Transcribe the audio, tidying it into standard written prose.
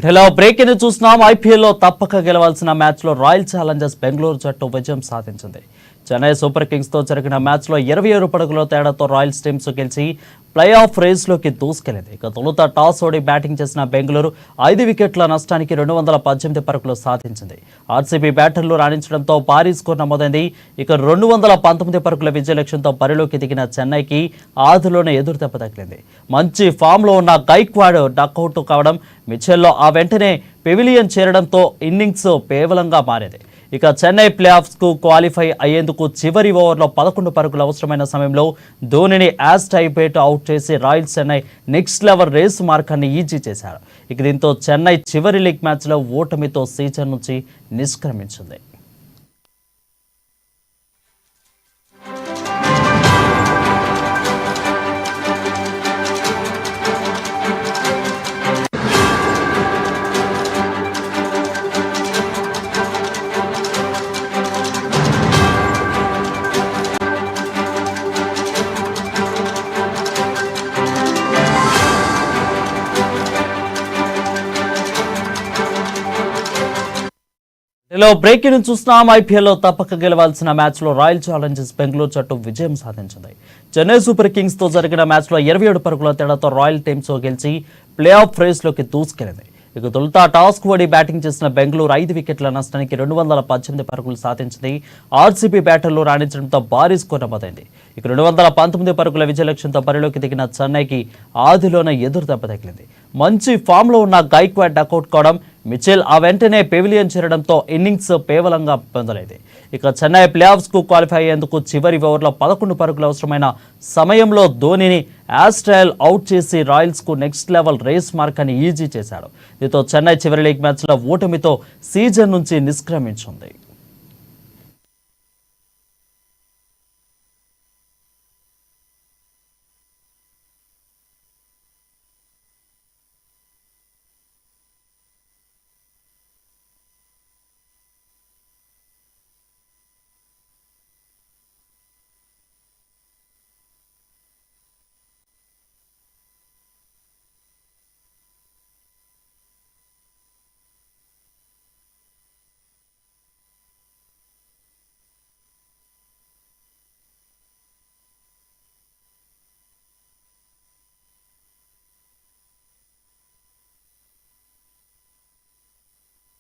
Hello break ని చూస్తున్నాం. ఐపీఎల్లో తప్పక గెలవాల్సిన మ్యాచ్లో రాయల్ ఛాలెంజర్స్ బెంగళూరు జట్టు విజయం సాధించింది. చెన్నై సూపర్ కింగ్స్ తో జరిగిన మ్యాచ్లో 27 పరుగుల తేడాతో రాయల్స్ టీమ్స్ గెలిచి ప్లే ఆఫ్ రేస్లోకి దూసుకెళ్లింది. ఇక తొలుత టాస్ ఓడి బ్యాటింగ్ చేసిన బెంగళూరు 5 వికెట్ల నష్టానికి 218 పరుగులు సాధించింది. ఆర్సీబీ బ్యాటర్లు రాణించడంతో భారీ స్కోర్ నమోదైంది. ఇక 219 పరుగుల విజయ లక్ష్యంతో బరిలోకి దిగిన చెన్నైకి ఆదిలోనే ఎదురుదెబ్బ తగిలింది. మంచి ఫామ్లో ఉన్న గైక్వాడ్ డకౌట్ కావడం, మిచెల్లో ఆ వెంటనే పెవిలియన్ చేరడంతో ఇన్నింగ్స్ పేవలంగా మారేది. ఇక చెన్నై ప్లే ఆఫ్స్ కు క్వాలిఫై అయ్యేందుకు చివరి ఓవర్లో 11 పరుగులు అవసరమైన సమయంలో ధోనిని యాజ్ టైబ్రేట్ అవుట్ చేసి royal Chennai next level race మార్కాన్ని ఈజీ చేశారు. ఇక దీంతో చెన్నై చివరి లీగ్ మ్యాచ్లో ఓటమితో సీజన్ నుంచి నిష్క్రమించింది. హలో బ్రేక్ ని చూస్తున్నాం. ఐపీఎల్లో తప్పక గెలవాల్సిన మ్యాచ్లో రాయల్ ఛాలెంజర్స్ బెంగళూరు జట్టు విజయం సాధించింది. చెన్నై సూపర్ కింగ్స్ తో జరిగిన మ్యాచ్లో 27 పరుగుల తేడాతో రాయల్ టీమ్స్ గెలిచి ప్లే ఆఫ్ రేస్లోకి దూసుకెళ్లింది. ఇక తొలుత టాస్ ఓడి బ్యాటింగ్ చేసిన బెంగళూరు 5 వికెట్ల నష్టానికి 218 పరుగులు సాధించింది. ఆర్సీబీ బ్యాటర్లు రాణించడంతో భారీ స్కోర్ నమోదైంది. ఇక 219 పరుగుల విజయ లక్ష్యంతో బరిలోకి దిగిన చెన్నైకి ఆదిలోనే ఎదురు దెబ్బ తగిలింది. మంచి ఫామ్లో ఉన్న గైక్వాడ్ డకౌట్ కావడం, మిచెల్ ఆ వెంటనే పెవిలియన్ చేరడంతో ఇన్నింగ్స్ పేవలంగా పొందలేదు. ఇక చెన్నై ప్లే ఆఫ్స్ కు క్వాలిఫై అయ్యేందుకు చివరి ఓవర్లో 11 పరుగులు అవసరమైన సమయంలో ధోనిని యాస్ట్రైల్ అవుట్ చేసి రాయల్స్ కు నెక్స్ట్ లెవెల్ రేస్ మార్కాన్ని ఈజీ చేశాడు. దీంతో చెన్నై చివరి లీగ్ మ్యాచ్లో ఓటమితో సీజన్ నుంచి నిష్క్రమించింది.